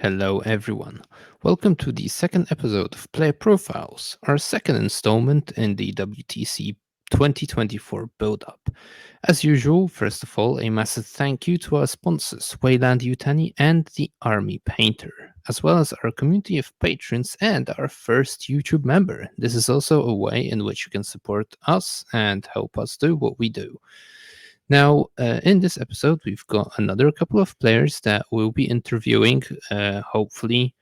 Hello, everyone. Welcome to the second episode of Player Profiles, our second installment in the WTC 2024 build-up. As usual, first of all, a massive thank you to our sponsors, Weyland-Yutani and the Army Painter, as well as our community of patrons and our first YouTube member. This is also a way in which you can support us and help us do what we do. Now, in this episode, we've got another couple of players that we'll be interviewing, hopefully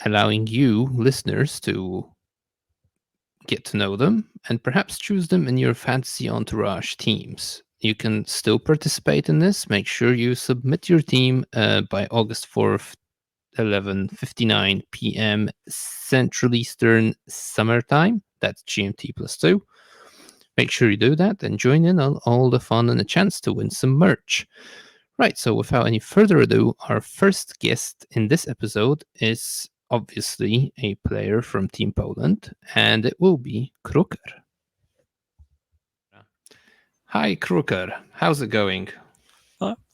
allowing you, listeners, to get to know them and perhaps choose them in your fantasy entourage teams. You can still participate in this. Make sure you submit your team by August 4th, 11:59 p.m. Central Eastern Summer Time. That's GMT +2. Make sure you do that and join in on all the fun and a chance to win some merch. Right, so without any further ado, our first guest in this episode is obviously a player from Team Poland, and it will be Kruker. Hi, Kruker. How's it going?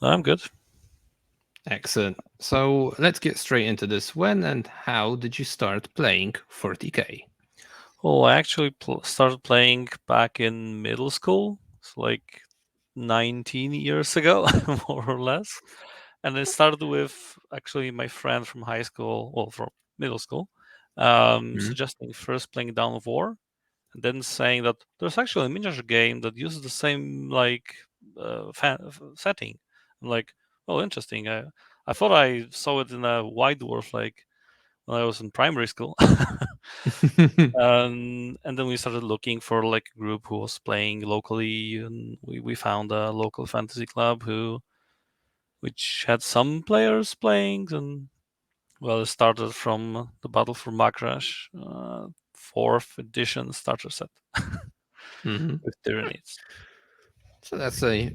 I'm good. Excellent. So let's get straight into this. When and how did you start playing 40k? Oh, I actually started playing back in middle school. It's like 19 years ago, more or less. And it started with actually my friend from high school, well, from middle school, suggesting first playing Dawn of War, and then saying that there's actually a miniature game that uses the same setting. I'm like, oh, interesting. I thought I saw it in a White Dwarf like when I was in primary school. And then we started looking for like a group who was playing locally, and we found a local fantasy club which had some players playing. And well, it started from the Battle for Makrash, fourth edition starter set with Tyranids. So that's a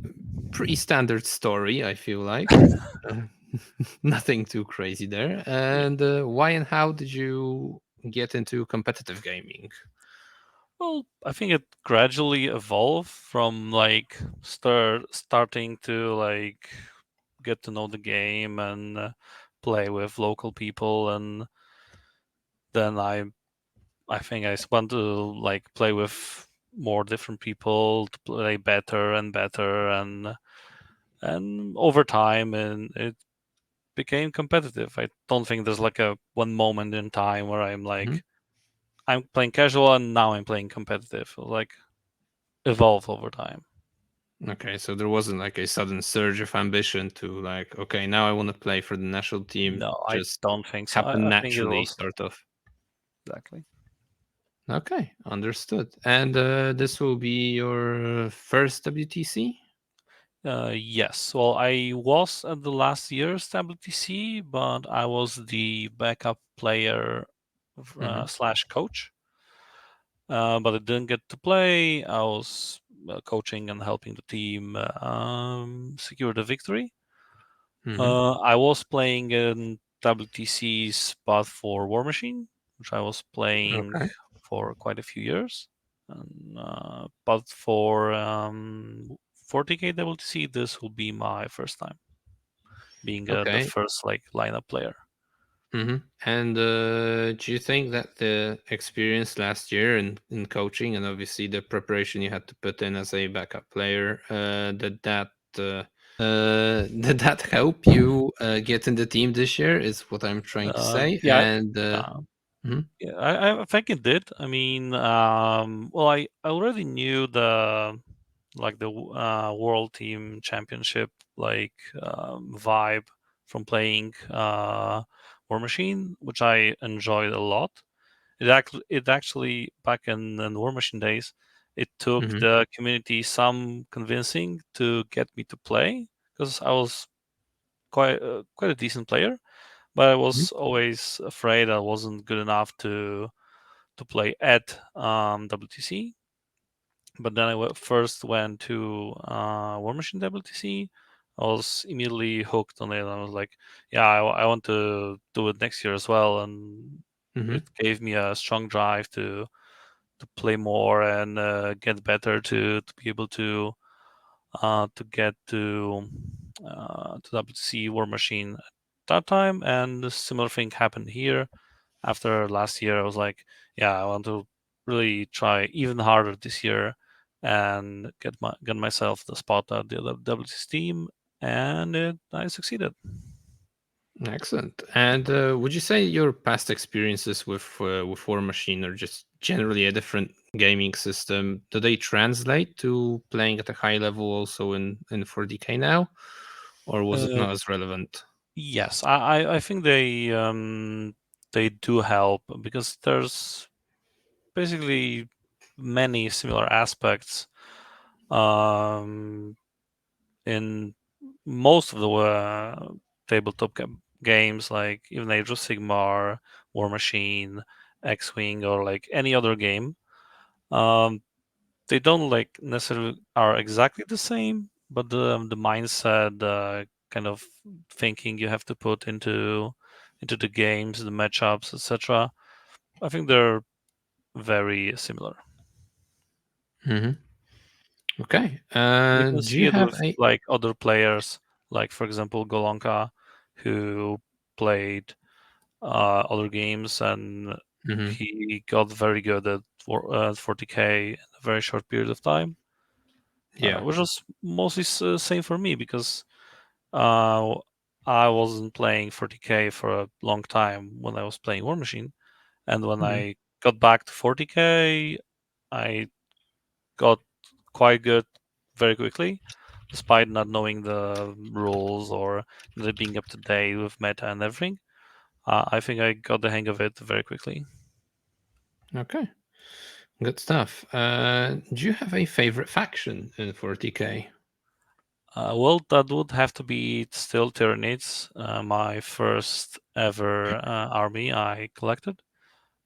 pretty standard story, I feel like. Uh, Nothing too crazy there. Yeah. And why and how did you get into competitive gaming? Well, I think it gradually evolved from like starting to like get to know the game and play with local people, and then I think I want to like play with more different people to play better and better, and over time, and it became competitive. I don't think there's like a one moment in time where I'm Mhm. like I'm playing casual and now I'm playing competitive. It'll, like evolve over time. Okay, so there wasn't like a sudden surge of ambition to like, okay, now I want to play for the national team. No, I Just don't think so. happened I think it naturally, was sort of. exactly. Okay, understood. And this will be your first WTC? Yes. Well, I was at the last year's WTC, but I was the backup player Mm-hmm. slash coach. But I didn't get to play. I was coaching and helping the team secure the victory. Mm-hmm. I was playing in WTC's Path for War Machine, which I was playing Okay. for quite a few years. And, but for 40k WTC, this will be my first time being the Okay. first like lineup player. Mm-hmm. And do you think that the experience last year in coaching and obviously the preparation you had to put in as a backup player, did that help you get in the team this year? Is what I'm trying to say. Yeah, And uh, mhm, yeah, I think it did. I mean, well, I already knew the like the world team championship like vibe from playing War Machine, which I enjoyed a lot. It actually back in War Machine days, it took mhm, the community some convincing to get me to play because I was quite a decent player, but I mhm, was always afraid I wasn't good enough to play at WTC. But then first went to War Machine WTC. I was immediately hooked on it. And I was like, yeah, I want to do it next year as well. And mhm. it gave me a strong drive to play more and get better to be able to get to WTC War Machine that time, and a similar thing happened here. After last year, I was like, yeah, I want to really try even harder this year and get myself the spot at the WTC team, and I succeeded. Excellent. And would you say your past experiences with War Machine are just generally a different gaming system? Do they translate to playing at a high level also in 40K now, or was it Uh, not as relevant? yes, I think they do help because there's basically many similar aspects um, in most of the tabletop games, like even Age of Sigmar, War Machine, X-Wing, or like any other game. Um, they don't like necessarily are exactly the same, but the mindset, kind of thinking you have to put into the games, the matchups, etc. I think they're very similar. Hmm. Okay. You can Do see you it have with a? like other players, like for example Golonka, who played other games, and Mhm. he got very good at 40k in a very short period of time, Yeah. which was mostly same for me because uh, I wasn't playing 40k for a long time when I was playing War Machine, and when Mhm. I got back to 40k, I got quite good very quickly, despite not knowing the rules or being up to date with meta and everything. I think I got the hang of it very quickly. Okay. Good stuff. Do you have a favorite faction in 40K? Well, that would have to be still Tyranids, my first ever army I collected.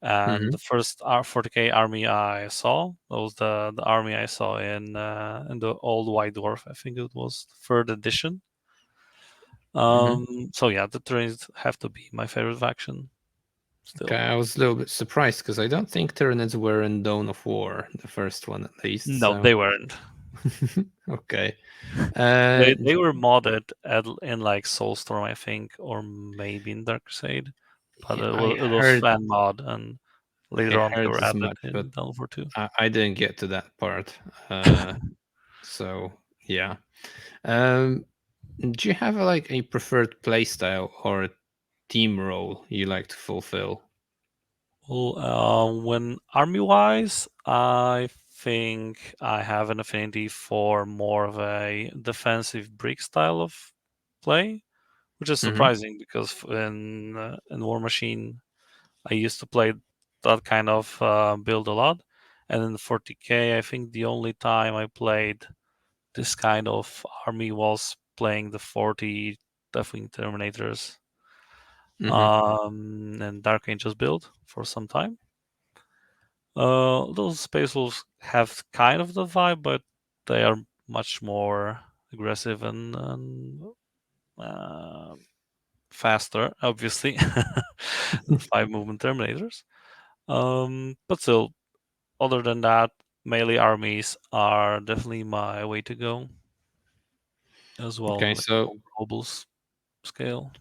And Hmm. the first 40k army I saw, that was the army I saw in the Old White Dwarf. I think it was the third edition. Hmm. So yeah, the Tyranids have to be my favorite faction Okay, still. I was a little bit surprised because I don't think Tyranids were in Dawn of War, the first one at least. No, So they weren't. okay. They were modded in like Soulstorm, I think, or maybe in Dark Crusade, but Yeah, I it was heard fan mod, and I later on they heard were as added much, but in Dawn of War 2. I didn't get to that part. Uh, so yeah. Um, do you have like a preferred playstyle or a team role you like to fulfill? Well, when army wise, I think I have an affinity for more of a defensive brick style of play, which is Hmm. surprising because in War Machine I used to play that kind of build a lot, and in 40k I think the only time I played this kind of army was playing the 40 Deathwing Terminators Hmm. and Dark Angels build for some time. Those Space Wolves have kind of the vibe, but they are much more aggressive and uh, faster, obviously, than 5 movement Terminators. But still, other than that, melee armies are definitely my way to go as well Okay, on like so a global scale.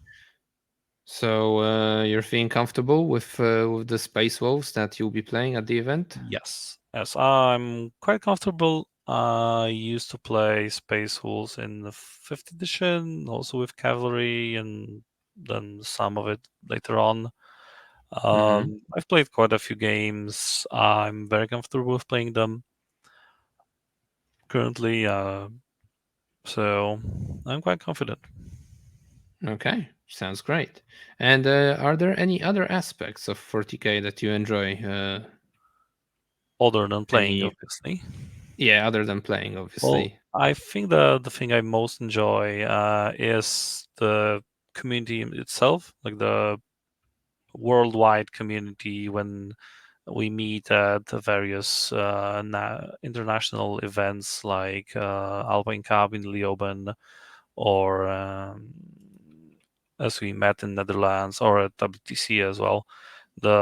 you're feeling comfortable with the Space Wolves that you'll be playing at the event? Yes, I'm quite comfortable. I used to play Space Wolves in the fifth edition, also with cavalry, and then some of it later on. Hmm. I've played quite a few games. I'm very comfortable with playing them currently, so I'm quite confident. Okay, sounds great. And are there any other aspects of 40K that you enjoy? Other than playing, Any, obviously. yeah, other than playing, Well, obviously. I think the thing I most enjoy is the community itself, like the worldwide community when we meet at the various international events like Alpine Cup in Leoben, or as we met in Netherlands, or at WTC as well.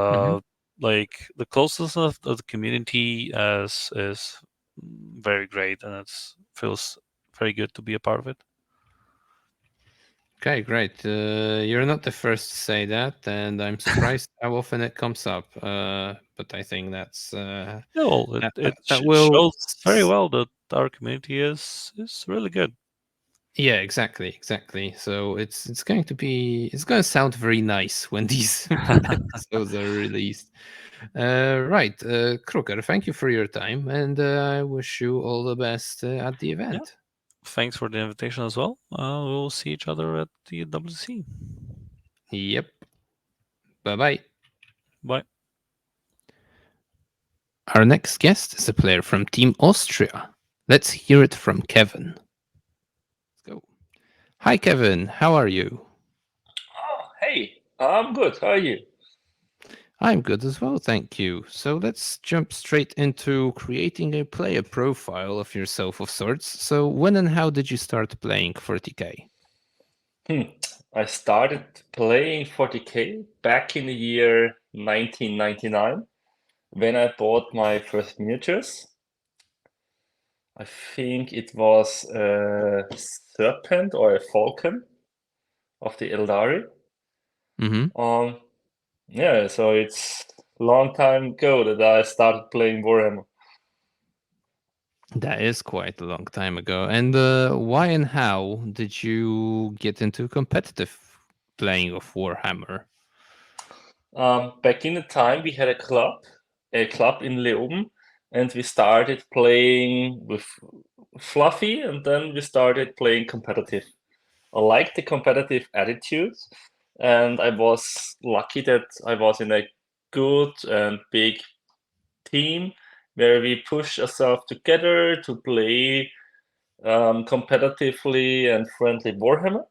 Hmm. The the closeness of the community is very great, and it feels very good to be a part of it. Okay, great. You're not the first to say that, and I'm surprised how often it comes up. But I think Yeah, well, that it will. shows very well that our community is really good. Yeah, exactly. So it's going to sound very nice when these episodes are released. Right, Kruker, thank you for your time, and I wish you all the best at the Yeah. event. Thanks for the invitation as well. We'll see each other at the WTC. Yep. Bye bye. Bye. Our next guest is a player from Team Austria. Let's hear it from Kevin. Let's go. Hi, Kevin. How are you? Oh, hey, I'm good. How are you? I'm good as well, thank you. So let's jump straight into creating a player profile of yourself of sorts. So when and how did you start playing 40k? Hmm. I started playing 40K back in the year 1999 when I bought my first miniatures. I think it was a serpent or a falcon of the Eldari. Mm-hmm. Um, yeah, so it's a long time ago that I started playing Warhammer. That is quite a long time ago. And why and how did you get into competitive playing of Warhammer? Back in the time, we had a club in Leoben, and we started playing with Fluffy, and then we started playing competitive. I liked the competitive attitude, and I was lucky that I was in a good and big team where we push ourselves together to play competitively and friendly Warhammer.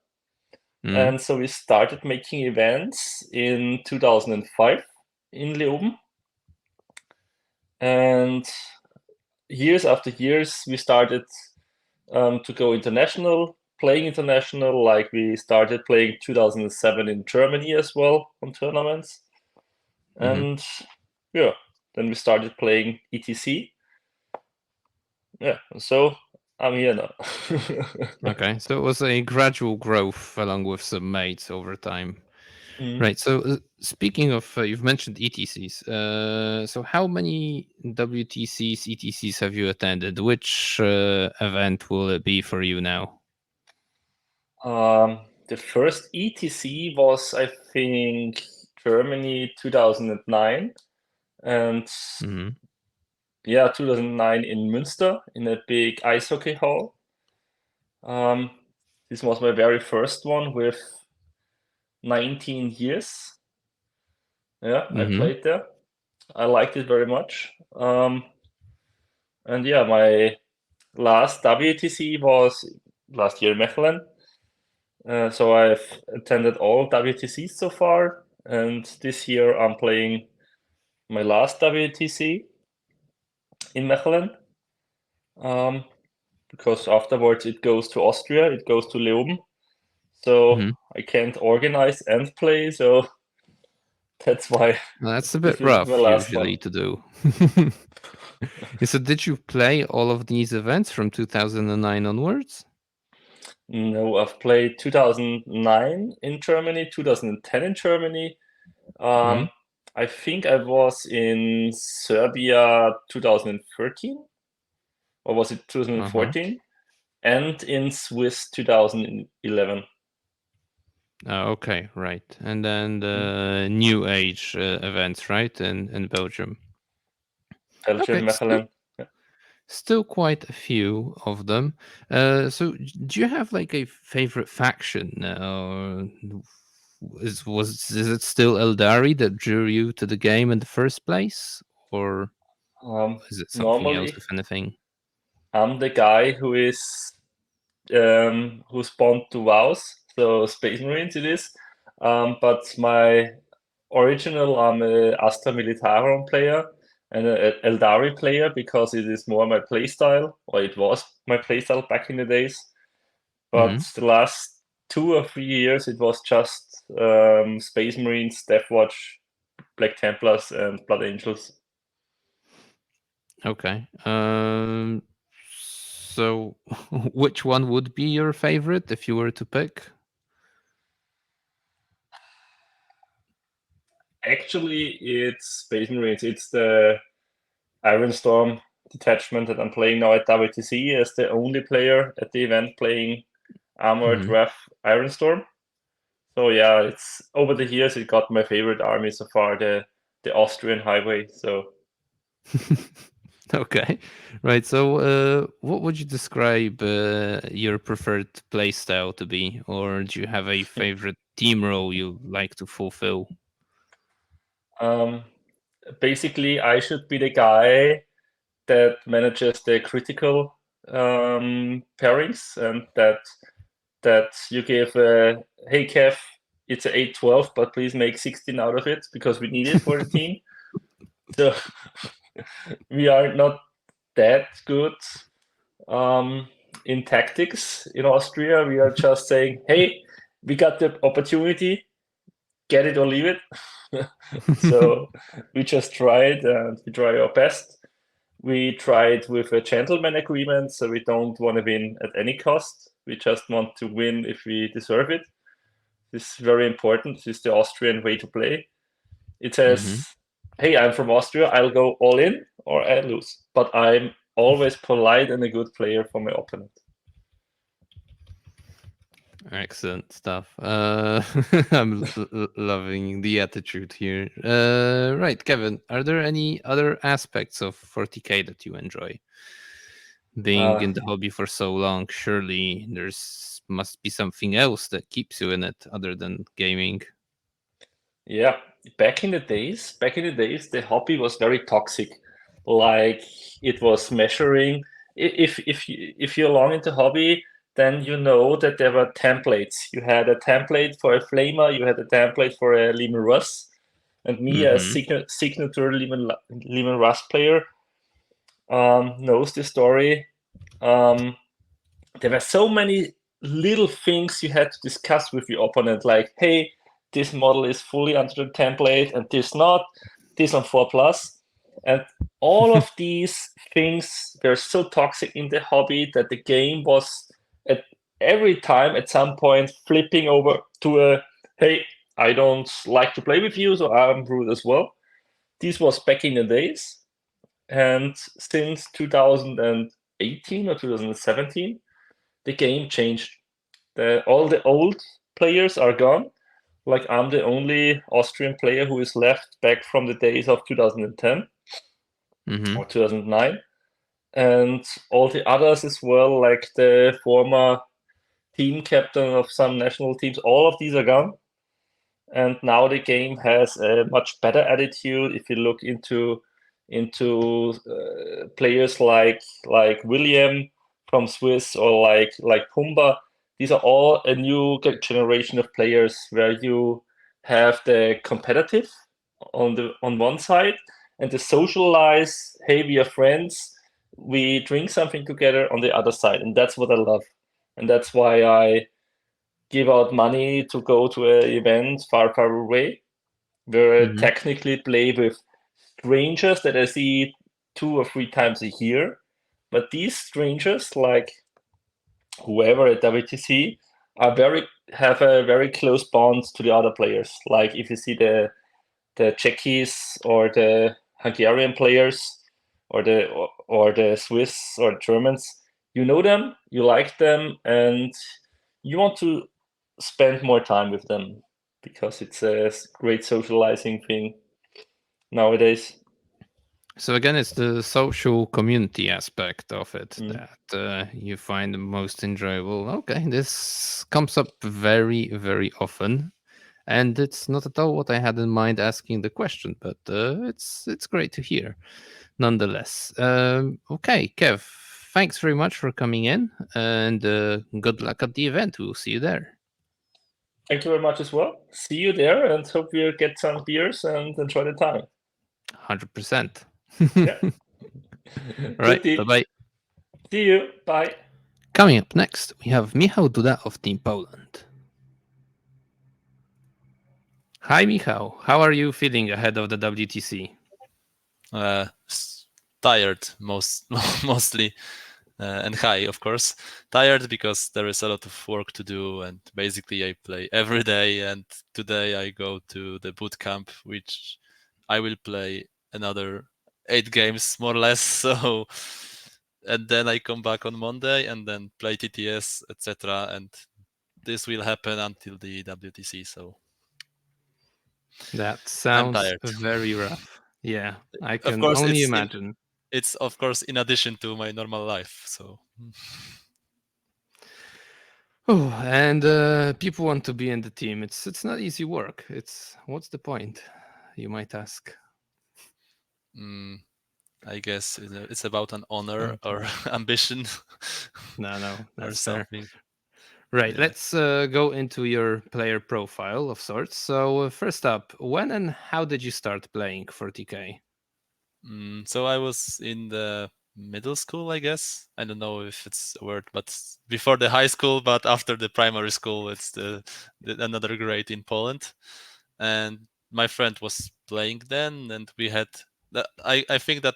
Mm-hmm. And so we started making events in 2005 in Leoben. And years after years, we started to go international, playing international. Like we started playing 2007 in Germany as well on tournaments. Mm-hmm. And yeah, then we started playing ETC. Yeah, so I'm here now. Okay, so it was a gradual growth along with some mates over time. Mhm. Right. So speaking of, you've mentioned ETCs. So how many WTCs, ETCs have you attended? Which event will it be for you now? The first ETC was, I think, Germany 2009. And Hmm. yeah, 2009 in Münster in a big ice hockey hall. Um, this was my very first one with 19 years. Yeah, I Hmm. played there. I liked it very much. And yeah, my last WTC was last year in Mechelen. So I've attended all WTCs so far, and this year I'm playing my last WTC in Mechelen. Um, because afterwards it goes to Austria, it goes to Leoben. So Hmm. I can't organize and play, so that's why Well, that's a bit this will be my rough last one. usually to do. So did you play all of these events from 2009 onwards? No, I've played 2009 in Germany, 2010 in Germany. Hmm. Um, I think I was in Serbia 2013, or was it Uh-huh. 2014? And in Swiss 2011. Okay, right. And then Mm. the New Age events, right? In Belgium. Belgium, Okay, still Mechelen. Yeah. Still quite a few of them. So do you have like a favorite faction? Is it still Eldari that drew you to the game in the first place, or is it something else? Normally, If anything. I'm the guy who spawned to WoWs, so Space Marines it is. But my original, I'm a Astra Militarum player and a Eldari player because it is more my playstyle, or it was my playstyle back in the days. But Hmm. the last 2 or 3 years, it was just Space Marines, Death Watch, Black Templars, and Blood Angels. Okay. So which one would be your favorite if you were to pick? Actually, it's Space Marines. It's the Iron Storm detachment that I'm playing now at WTC as the only player at the event playing Armored RAF Iron Storm. So yeah, it's over the years it got my favorite army so far, the Austrian Highway. So Okay, right. So, what would you describe your preferred playstyle to be, or do you have a favorite team role you like to fulfill? basically, I should be the guy that manages the critical pairings, and that you give hey Kev, it's a 8-12, but please make 16 out of it because we need it for the team. So we are not that good in tactics in Austria. We are just saying, hey, we got the opportunity, get it or leave it. So we just try it and we try our best. We try it with a gentleman agreement, so we don't want to win at any cost. We just want to win if we deserve it. This is very important. This is the Austrian way to play. It says, hey, I'm from Austria, I'll go all in or I lose. But I'm always polite and a good player for my opponent. Excellent stuff. I'm loving the attitude here. Right, Kevin, are there any other aspects of 40K that you enjoy? Being in the hobby for so long, surely there's must be something else that keeps you in it other than gaming. Yeah, back in the days, the hobby was very toxic. Like it was measuring. If you're long into hobby, then you know that there were templates. You had a template for a flamer, you had a template for a Lehman Russ, and me as signature Lehman Russ player knows the story. There were so many little things you had to discuss with your opponent, like, hey, this model is fully under the template and this not, this on 4+. And all of these things were so toxic in the hobby that the game was at every time at some point flipping over to a, hey, I don't like to play with you, so I'm rude as well. This was back in the days. And since 2018 or 2017, the game changed. All the old players are gone. Like I'm the only Austrian player who is left back from the days of 2010 or 2009. And all the others as well, like the former team captain of some national teams, all of these are gone. And now the game has a much better attitude. If you look into players like William from Swiss or like Pumba, these are all a new generation of players where you have the competitive on one side and the socialize, hey, we are friends, we drink something together on the other side. And that's what I love. And that's why I give out money to go to an event far, far away, where I technically play with strangers that I see 2 or 3 times a year. But these strangers, like whoever at WTC, have a very close bond to the other players. Like if you see the Czechies or the Hungarian players or the Swiss or Germans, you know them, you like them, and you want to spend more time with them because it's a great socializing thing nowadays. So again, it's the social community aspect of it that you find the most enjoyable. Okay, this comes up very, very often, and it's not at all what I had in mind asking the question, but it's great to hear, nonetheless. Okay, Kev, thanks very much for coming in, and good luck at the event. We'll see you there. Thank you very much as well. See you there, and hope we'll get some beers and enjoy the time. 100%. Yeah. All right, bye-bye. See you. Bye. Coming up next, we have Michał Duda of Team Poland. Hi, Michał. How are you feeling ahead of the WTC? Tired mostly. and high, of course. Tired because there is a lot of work to do, and basically I play every day. And today I go to the boot camp, which I will play another 8 games more or less. So, and then I come back on Monday and then play TTS, etc. And this will happen until the WTC. So That I'm sounds tired. very rough. Yeah, I Of can course, only imagine. it's of course in addition to my normal life. So Oh, and people want to be in the team. It's not easy work. It's what's the point? You might ask. mm, I guess it's about an honor Okay. or ambition No, or that's fair. something. Right, Yeah. let's go into your player profile of sorts. So, first up, when and how did you start playing 40k? So I was in the middle school, I guess. I don't know if it's a word, but before the high school, but after the primary school, it's the another grade in Poland. And my friend was playing then, and we had. I think that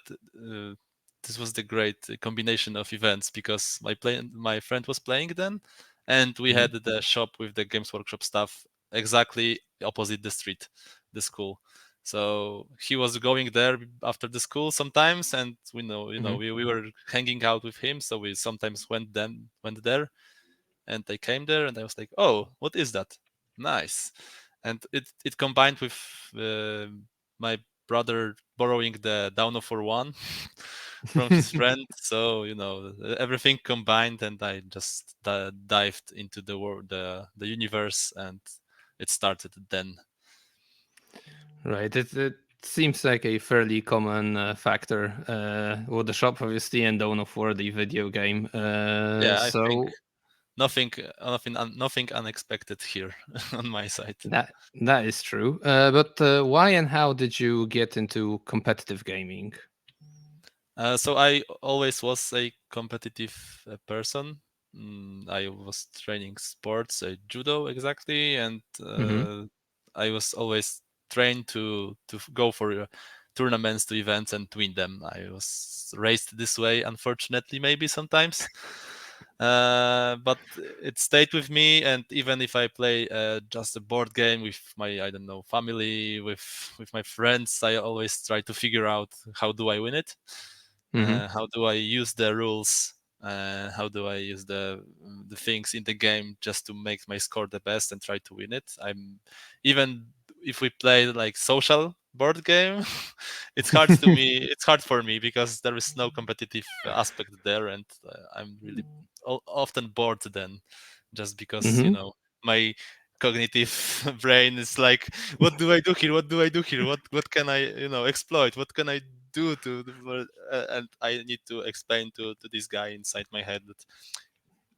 this was the great combination of events because my friend was playing then, and we Mhm. had the shop with the Games Workshop stuff exactly opposite the street, the school. So he was going there after the school sometimes, and Mhm. we were hanging out with him. So we sometimes went there, and I came there, and I was like, "Oh, what is that? Nice!" And it combined with my brother borrowing the Down of for One from his friend. So everything combined, and I just dived into the world, the universe, and it started then. Right. It seems like a fairly common factor with the shop, obviously, and Dawn of War, the video game. Yeah, I think So nothing unexpected here on my side. that is true. But why and how did you get into competitive gaming? So I always was a competitive person. I was training sports, judo exactly, and Hmm. I was always trained to go for tournaments, to events, and win them. I was raised this way, unfortunately, maybe sometimes. But it stayed with me, and even if I play just a board game with my, I don't know, family, with my friends, I always try to figure out how do I win it, Hmm. how do I use the rules, how do I use the things in the game just to make my score the best and try to win it. I'm even if we play like social board game, it's hard for me because there is no competitive aspect there, and I'm really often bored then, just because Hmm. my cognitive brain is like, what do I do here, what do I do here, what can I exploit, what can I do and I need to explain to this guy inside my head that,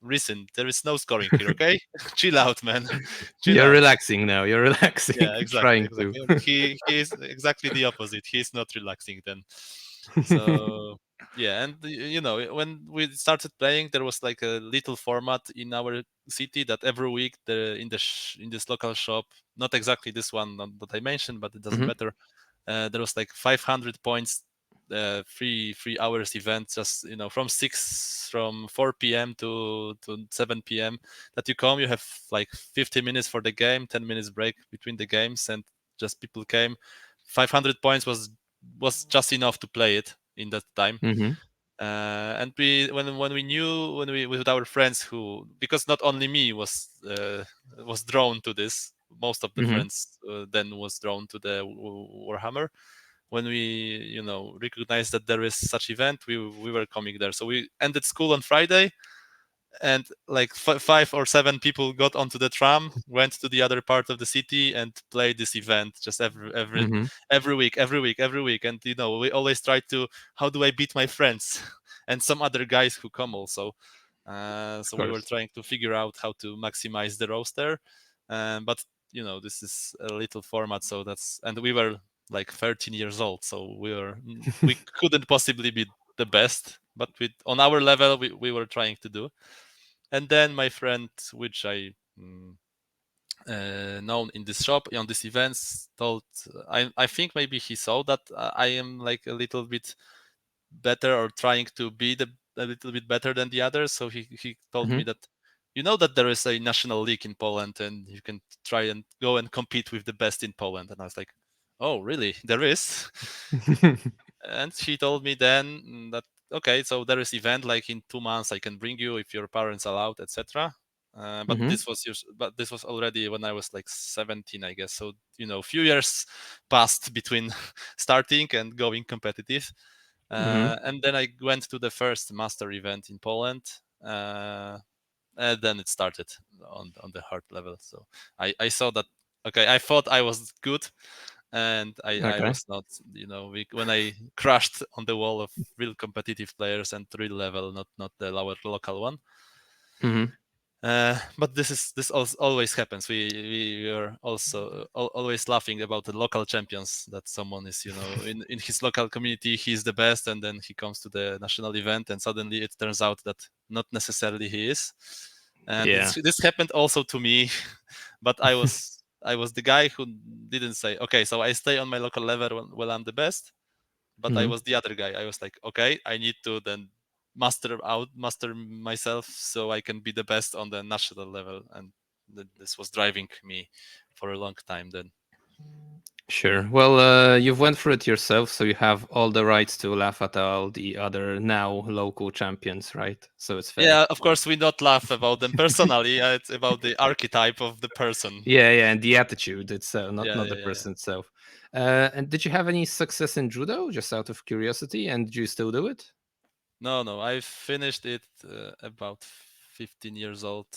listen, there is no scoring here, okay? Chill out, man. Chill You're out. relaxing now. You're relaxing, Yeah, exactly, trying to. exactly. And he is exactly the opposite. He's not relaxing then. So yeah, and when we started playing, there was like a little format in our city that every week in this local shop, not exactly this one that I mentioned, but it doesn't Hmm. matter. There was like 500 points, 3 hours event, just from 4 p.m. to 7 p.m. that you come. You have like 50 minutes for the game, 10 minutes break between the games, and just people came. 500 points was just enough to play it in that time. Hmm. And when we knew, when we with our friends, who, because not only me was drawn to this, most of the Hmm. friends then was drawn to the Warhammer. When we recognized that there is such event, we were coming there. So we ended school on Friday, and like 5 or 7 people got onto the tram, went to the other part of the city, and played this event just Hmm. every week, every week. And we always try to, how do I beat my friends and some other guys who come also. Of So we were course. trying to figure out how to maximize the roster. But this is a little format, so and we were like 13 years old, so we couldn't possibly be the best, but on our level we were trying to do. And then my friend, which I known in this shop on these events, told, I think maybe he saw that I am like a little bit better, or trying to be a little bit better than the others. So he told me Mhm. that that there is a national league in Poland and you can try and go and compete with the best in Poland. And I was like, oh, really? There is? And she told me then that okay, so there is event like in 2 months I can bring you if your parents allowed, etc. But Mhm. this was already when I was like 17, I guess. So few years passed between starting and going competitive. Mhm. And then I went to the first master event in Poland. And then it started on the hard level. So I saw that okay, I thought I was good, and I Okay. was not. When I crashed on the wall of real competitive players and real level, not the lower local one. Mhm. But this always happens. We are also always laughing about the local champions, that someone is in his local community he's the best, and then he comes to the national event and suddenly it turns out that not necessarily he is. And Yeah. this happened also to me, but I was the guy who didn't say okay, so I stay on my local level when I'm the best. But I Mhm. was the other guy. I was like, okay, I need to then master myself so I can be the best on the national level, and this was driving me for a long time then. Sure. Well, you've went through it yourself, so you have all the rights to laugh at all the other now local champions, right? So it's fair. Yeah, of course we not laugh about them personally. It's about the archetype of the person. Yeah, yeah, and the attitude itself, not Yeah, the yeah, yeah. person itself. And did you have any success in judo, just out of curiosity, and do you still do it? No, I finished it about 15 years old.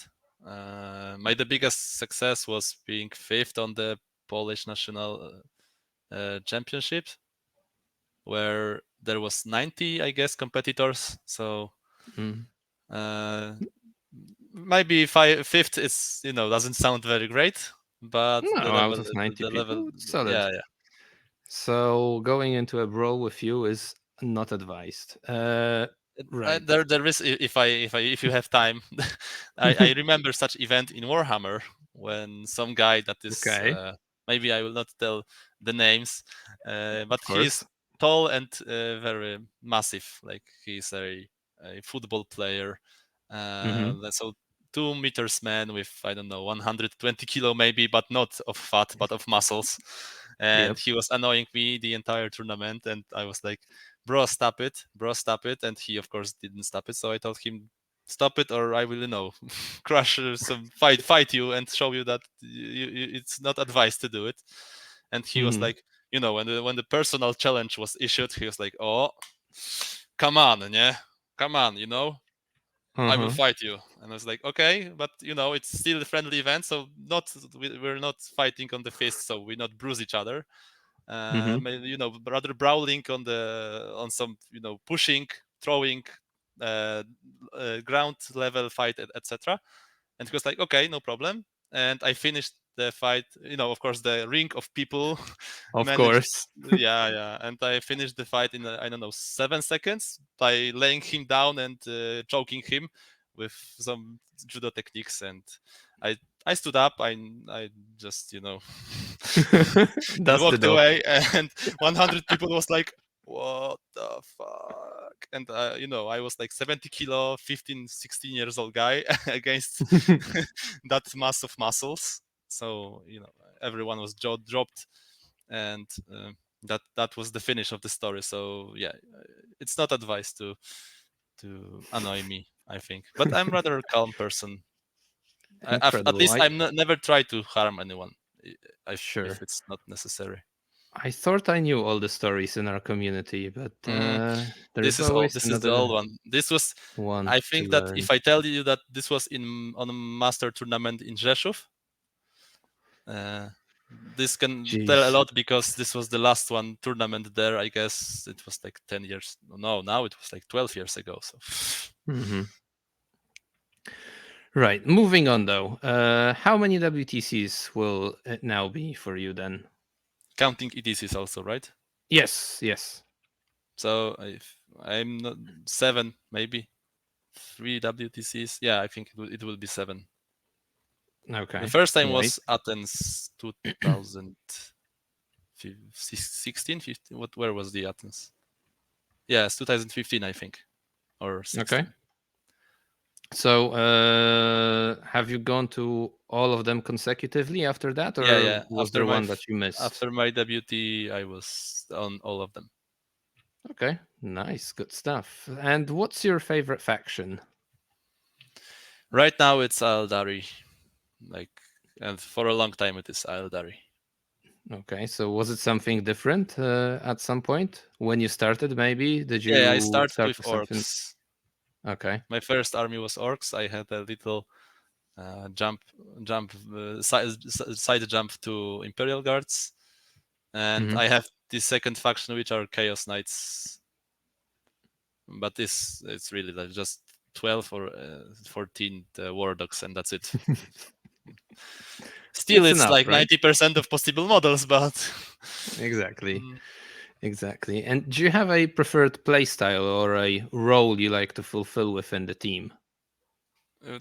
The biggest success was being fifth on the Polish national championship, where there was 90, I guess, competitors. So Mm. uh, maybe fifth is doesn't sound very great, but No, the out level, of 90 the level, people, it's solid. yeah, yeah. So going into a brawl with you is not advised. Right. There is, if you have time, I remember such event in Warhammer when some guy that is Okay, maybe I will not tell the names, but of he is course. tall and very massive. Like he's a football player. Mm-hmm. So 2 meters man with I don't know 120 kilo maybe, but not of fat, but of muscles. And Yep. he was annoying me the entire tournament, and I was like, bro, stop it, bro, stop it. And he of course didn't stop it, so I told him, stop it or I will crush some fight you and show you that it's not advised to do it. And he was Mm-hmm. like, when the personal challenge was issued, he was like, oh, come on, yeah, come on, I will Uh-huh. fight you. And I was like, okay, but it's still a friendly event, so we're not fighting on the fist, so we not bruise each other. Mm-hmm. Rather brawling on some pushing, throwing, uh, ground level fight, etc. And he was like, okay, no problem. And I finished the fight. Of course, the ring of people Of managed. course. Yeah. And I finished the fight in I don't know 7 seconds by laying him down and choking him with some judo techniques. And I I stood up. I just and Dusted walked off. away. And 100 people was like, what the fuck? And I was like 70 kilo 15 16 years old guy against that mass of muscles. So everyone was jaw dropped, and that was the finish of the story. So yeah, it's not advised to annoy me, I think, but I'm rather a calm person. At Incredible. least I'm never try to harm anyone, if Sure. it's not necessary. I thought I knew all the stories in our community, but This there's is all. always This is the old another one. This was. one I to think that learn. if I tell you that this was on a master tournament in Rzeszów, uh, this can tell a Jeez. lot because this was the last one tournament there. I guess it was like 10 years. No, now it was like 12 years ago. So Mm-hmm. Right. Moving on, though. How many WTCs will it now be for you then? counting ETCs also, right? Yes. Yes. So if I'm not 7, maybe 3 WTCs. Yeah, I think it will be 7. The Okay. first time Right. was Athens 2016, 15. Where was the Athens? Yes, 2015, I think. or 16. Okay. So, have you gone to all of them consecutively after that, or Yeah. was After there my one that you missed? after my WT, I was on all of them. Okay, nice, good stuff. And what's your favorite faction? Right now it's Aldari, like, and for a long time it is Aldari. Okay, so was it something different at some point when you started? Maybe did Yeah, I you started start with with something? orcs. Okay. My first army was orcs. I had a little side jump to Imperial Guards, and Mhm. I have the second faction, which are Chaos Knights. But it's really like just 12 or 14 War Dogs, and that's it. Still, It's it's enough, like right? 90% of possible models, but Exactly. Mm, Exactly. And do you have a preferred playstyle or a role you like to fulfill within the team? uh,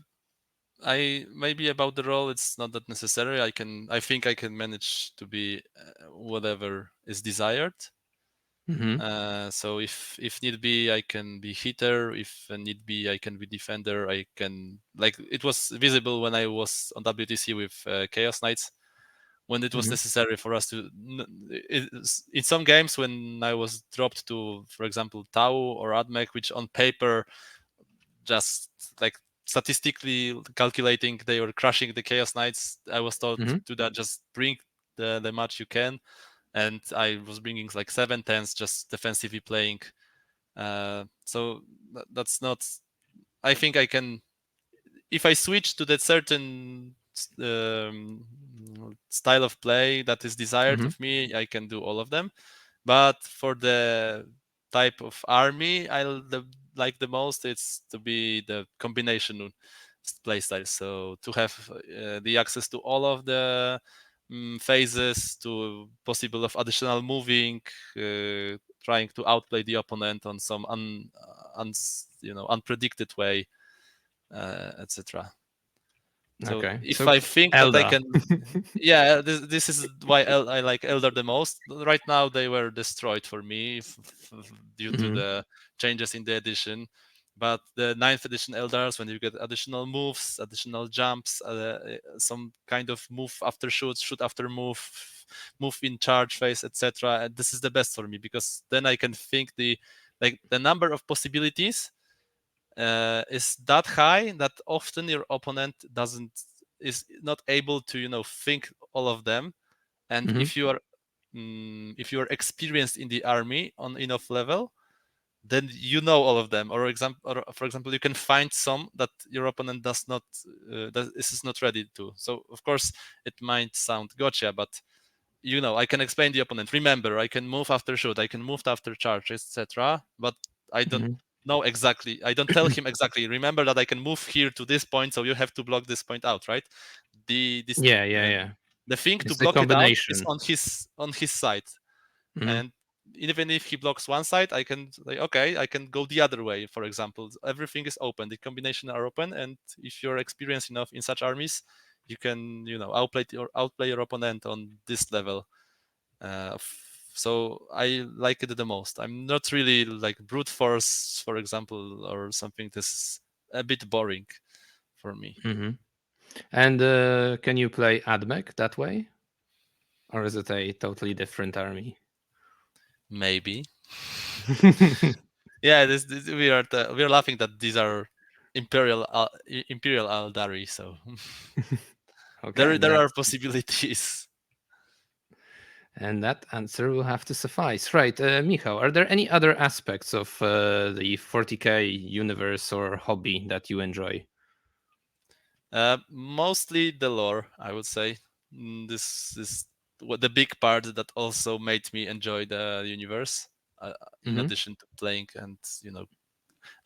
I maybe about the role, it's not that necessary. I think I can manage to be whatever is desired. Hmm. So if need be, I can be hitter. If need be, I can be defender. I can, like, it was visible when I was on WTC with Chaos Knights, when it was Hmm. necessary for us to. In some games, when I was dropped to, for example, Tau or Admech, which on paper, just like statistically calculating, they were crushing the Chaos Knights. I was told Hmm. to that, just bring the match you can, and I was bringing like 7 10s, just defensively playing. So that's not. I think I can, if I switch to that certain style of play that is desired Hmm. of me, I can do all of them. But for the type of army like the most, it's to be the combination play style. So to have the access to all of the phases, to possible of additional moving, trying to outplay the opponent on some unpredicted way, etc. So Okay. if So I think that I Elda. can, yeah, this is why I like Elder the most. Right now they were destroyed for me due to Hmm. the changes in the edition. But the 9th edition Eldars, when you get additional moves, additional jumps, some kind of move after shoot after move in charge phase, etc. And this is the best for me, because then I can think the number of possibilities is that high that often your opponent is not able to think all of them. And Hmm. if you are experienced in the army on enough level, then you know all of them. Or for example, you can find some that your opponent does not, that is not ready to. So of course it might sound gotcha, but I can explain the opponent. Remember, I can move after shoot, I can move after charge, etc. But I don't Hmm. know exactly. I don't tell him exactly. Remember that I can move here to this point, so you have to block this point out, right? The this Yeah, yeah, yeah. the thing to It's the block it out is combination. on his side. Hmm. And even if he blocks one side, I can say, okay, I can go the other way. For example, everything is open. The combination are open, and if you're experienced enough in such armies, you can outplay your opponent on this level. So I like it the most. I'm not really like brute force, for example, or something that's a bit boring for me. Hmm. And can you play Admech that way? Or is it a totally different army? Maybe. Yeah, we are laughing that these are Imperial Aldari, so Okay, there are possibilities. and that answer will have to suffice. Right, Michał, are there any other aspects of the 40k universe or hobby that you enjoy? Mostly the lore, I would say. This is what the big part that also made me enjoy the universe. In Hmm. addition to playing, and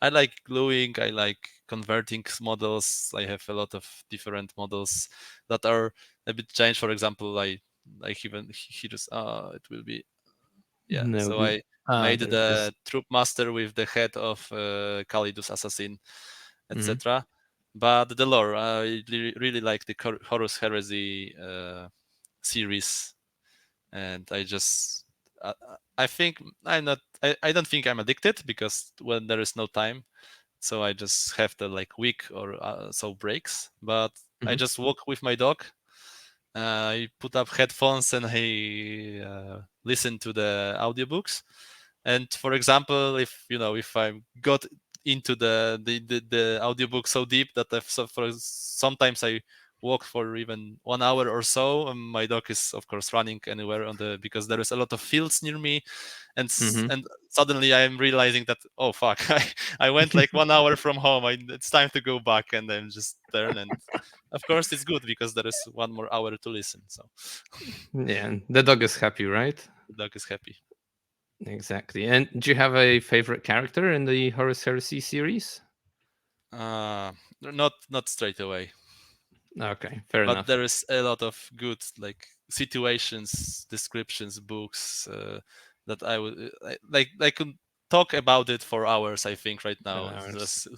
I like gluing, I like converting models. I have a lot of different models that are a bit changed. For example, I like even here's it will be, yeah. No So good. I Ah, made there it is. the troop master with the head of Khalidus assassin, Hmm. etc. But the lore, I really like the Horus Heresy series, and I just I think I'm not. I don't think I'm addicted because when there is no time, so I just have the like week or so breaks. But I Mhm. just walk with my dog. I put up headphones and I listen to the audiobooks. And for example, if I got into the audiobook so deep that sometimes I walk for even 1 hour or so, and my dog is of course running anywhere because there is a lot of fields near me, and Mhm. and suddenly I am realizing that, oh fuck, I went like 1 hour from home. It's time to go back, and then just turn. And of course it's good because there is 1 more hour to listen, so Yeah, and the dog is happy, right? the dog is happy. Exactly. And do you have a favorite character in the Horus Heresy series? Not straight away, Okay, fair but enough. there is a lot of good like situations, descriptions, books that I would I could talk about it for hours. I think right now, Hours.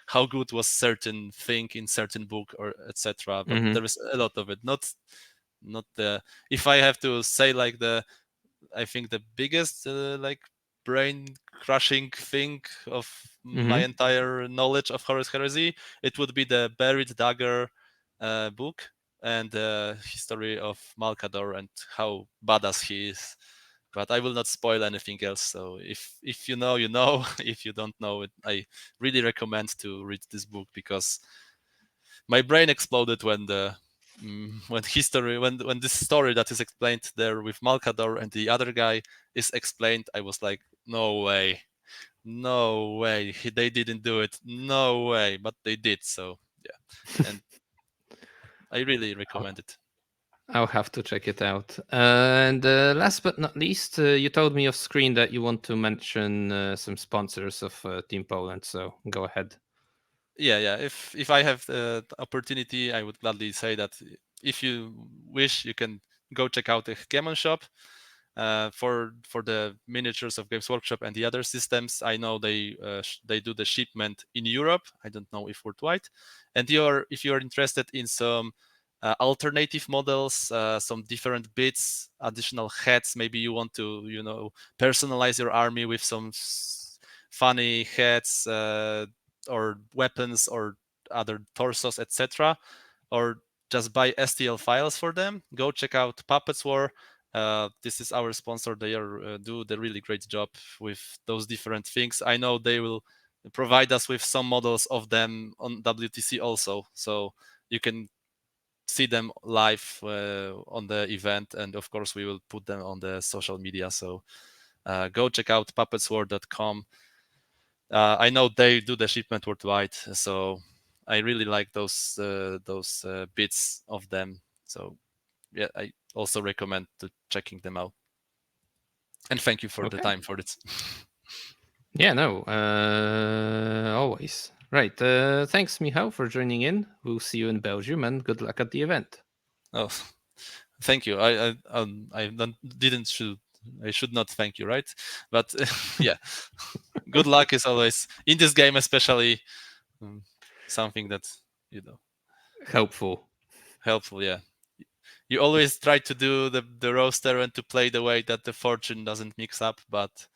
how good was certain thing in certain book or etc. But Mhm. there is a lot of it. Not the If I have to say like I think the biggest like brain crushing thing of my Mhm. entire knowledge of Horus Heresy, it would be the Buried Dagger book and the history of Malkador and how badass he is. But I will not spoil anything else. So if you know, you know. If you don't know it, I really recommend to read this book because my brain exploded when this story that is explained there with Malkador and the other guy is explained. I was like, no way, no way, they didn't do it, no way, but they did. So yeah, and I really I'll, recommend it. I'll have to check it out. And last but not least, you told me off screen that you want to mention some sponsors of Team Poland. So go ahead. Yeah. If I have the opportunity, I would gladly say that if you wish, you can go check out the Gemon shop. For the miniatures of Games Workshop and the other systems, I know they do the shipment in Europe. I don't know if worldwide. And if you're interested in some alternative models, some different bits, additional heads, maybe you want to personalize your army with some funny heads or weapons or other torsos, etc., or just buy STL files for them, go check out Puppets War. This is our sponsor. They do the really great job with those different things. I know they will provide us with some models of them on WTC also, so you can see them live on the event, and of course we will put them on the social media. So go check out puppetswar.com. I know they do the shipment worldwide, so I really like those bits of them. So yeah, I also recommend to checking them out. And thank you for the Okay. time for it. Yeah, no, always. Right. Thanks, Michał, for joining in. We'll see you in Belgium and good luck at the event. Oh, thank you. I didn't should I should not thank you, right? But yeah, good luck is always in this game, especially something that Helpful. helpful. Yeah, you always try to do the roster and to play the way that the fortune doesn't mix up, but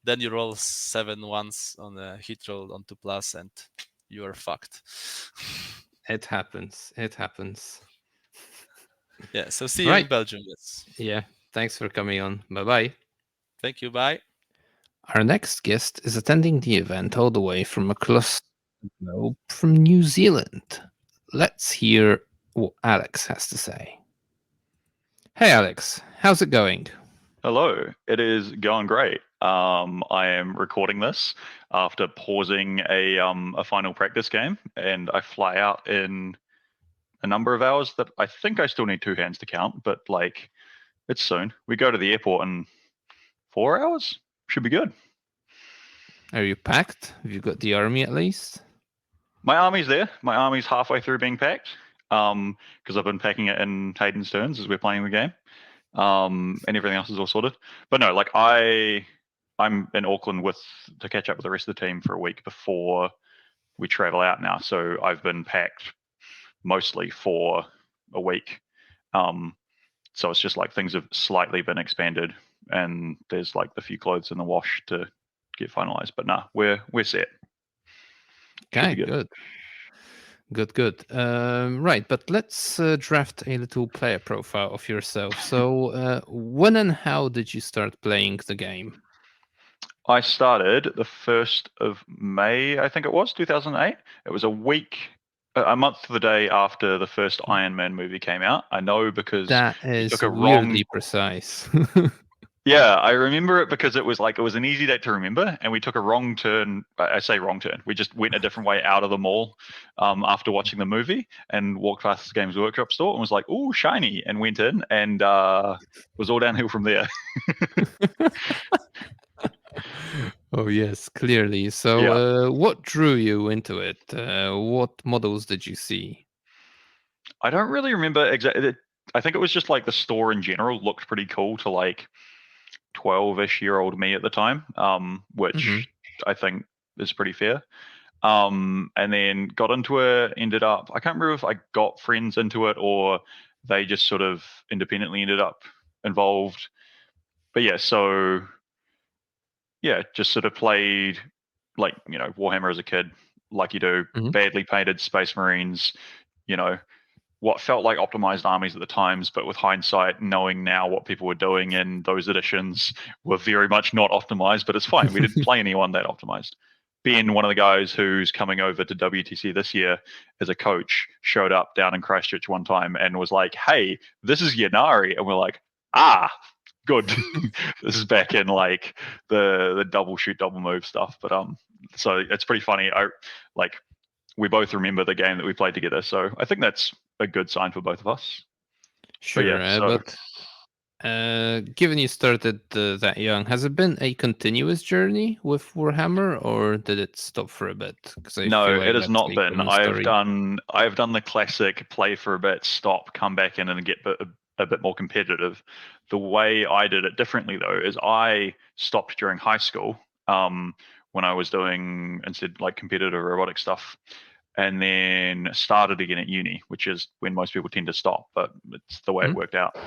then you roll 7 once on a hit roll on 2+, and you are fucked. It happens. It happens. Yeah, so see All you in right. Belgium. Yes. Yeah. Thanks for coming on. Bye bye. Thank you. Bye. Our next guest is attending the event all the way from across the globe from New Zealand. Let's hear what Alex has to say. Hey, Alex. How's it going? Hello, it is going great. I am recording this after pausing a final practice game, and I fly out in a number of hours that I think I still need 2 hands to count, but like it's soon. We go to the airport in 4 hours. Should be good. Are you packed? Have you got the army at least? My army's there. My army's halfway through being packed. Because I've been packing it in Hayden's turns as we're playing the game. And everything else is all sorted. But no, like I'm in Auckland to catch up with the rest of the team for a week before we travel out now. So I've been packed mostly for a week. So it's just like things have slightly been expanded, and there's like a few clothes in the wash to get finalized. But nah, we're set. Should Okay, be good. good. Right, but let's draft a little player profile of yourself. So, when and how did you start playing the game? I started the 1st of May, I think it was, 2008. It was a month to the day after the first Iron Man movie came out. I know because That we is took a weirdly wrong. precise. Yeah, I remember it because it was an easy date to remember, and we took a wrong turn. I say wrong turn. We just went a different way out of the mall after watching the movie and walked past the Games Workshop store and was like, "Ooh, shiny!" and went in, and it was all downhill from there. Oh yes, clearly. So, Yeah. what drew you into it? What models did you see? I don't really remember exactly. I think it was just like the store in general looked pretty cool to like 12-ish-year-old me at the time, which I think is pretty fair. And then got into it, ended up, I can't remember if I got friends into it or they just sort of independently ended up involved. But yeah, so yeah, just sort of played like, Warhammer as a kid, like you do, Mhm. badly painted Space Marines, what felt like optimized armies at the times, but with hindsight, knowing now what people were doing in those editions were very much not optimized, but it's fine. We didn't play anyone that optimized. Ben, one of the guys who's coming over to WTC this year as a coach, showed up down in Christchurch one time and was like, "Hey, this is Yennari." And we're like, "Ah, good." This is back in like the double shoot, double move stuff. But so it's pretty funny. We both remember the game that we played together, so I think that's a good sign for both of us. Sure, yeah, so but given you started that young, has it been a continuous journey with Warhammer, or did it stop for a bit? Because I no, feel like it has that's not a been. common I've story. done the classic play for a bit, stop, come back in, and get a bit more competitive. The way I did it differently though is I stopped during high school when I was doing instead like competitive robotic stuff, and then started again at uni, which is when most people tend to stop, but it's the way it worked out.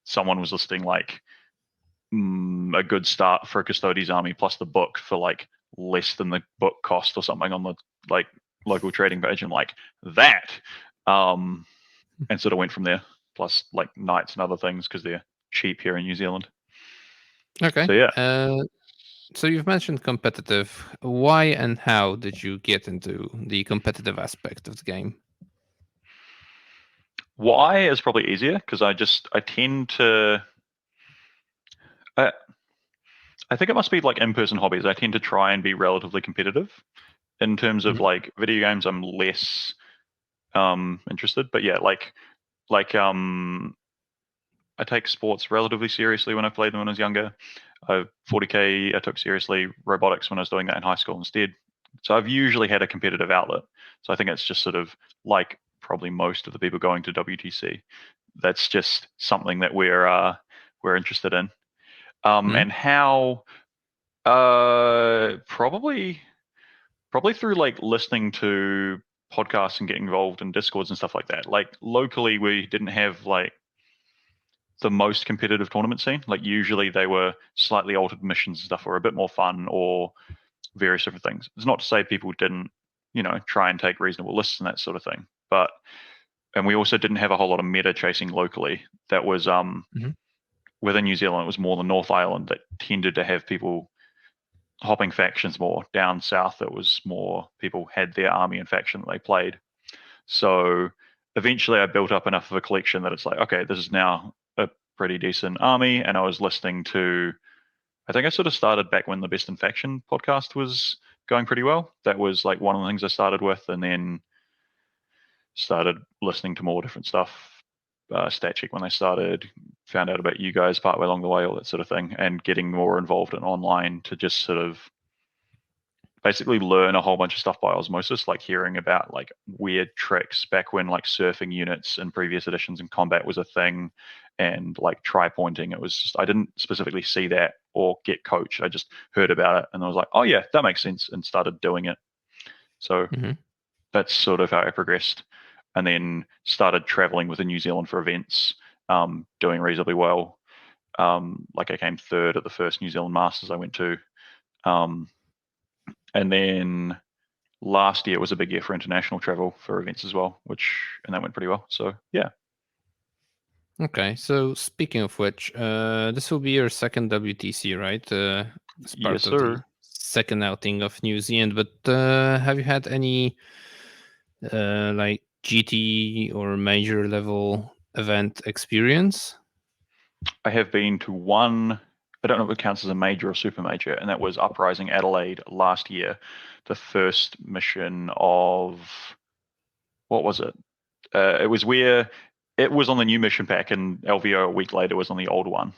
Someone was listing like a good start for a Custodes army plus the book for like less than the book cost or something on the like local trading page. I'm like, that, and sort of went from there. Plus like knights and other things because they're cheap here in New Zealand. Okay. So yeah. So you've mentioned competitive. Why and how did you get into the competitive aspect of the game? Why is probably easier because I tend to. I think it must be like in-person hobbies. I tend to try and be relatively competitive. In terms of like video games, I'm less interested. But yeah, like I take sports relatively seriously when I played them when I was younger. 40K I took seriously. Robotics when I was doing that in high school instead. So I've usually had a competitive outlet. So I think it's just sort of like probably most of the people going to WTC. That's just something that we're interested in. And how probably through like listening to podcasts and getting involved in discords and stuff like that. Like locally we didn't have like the most competitive tournament scene. Like usually they were slightly altered missions and stuff or a bit more fun or various different things. It's not to say people didn't, try and take reasonable lists and that sort of thing. And we also didn't have a whole lot of meta chasing locally. That was within New Zealand, it was more the North Island that tended to have people hopping factions more. Down south, it was more people had their army and faction that they played. So eventually I built up enough of a collection that it's like, okay, this is now a pretty decent army. And I was listening to, I think I sort of started back when the Best in Faction podcast was going pretty well. That was like one of the things I started with, and then started listening to more different stuff. Stat Check when they started, found out about you guys partway along the way, all that sort of thing, and getting more involved in online to just sort of basically learn a whole bunch of stuff by osmosis, like hearing about like weird tricks back when like surfing units in previous editions and combat was a thing, and like tri-pointing. It was just, I didn't specifically see that or get coached. I just heard about it and I was like, oh yeah, that makes sense, and started doing it. So that's sort of how I progressed, and then started traveling within New Zealand for events doing reasonably well. Like I came third at the first New Zealand Masters I went to. And then last year was a big year for international travel for events as well, and that went pretty well. So yeah. Okay, so speaking of which, this will be your second WTC, right? As part Yes, of the sir. second outing of New Zealand, but have you had any like GT or major level event experience? I have been to one, I don't know if it counts as a major or super major, and that was Uprising Adelaide last year. The first mission of, what was it? It was where it was on the new mission pack, and LVO a week later was on the old one.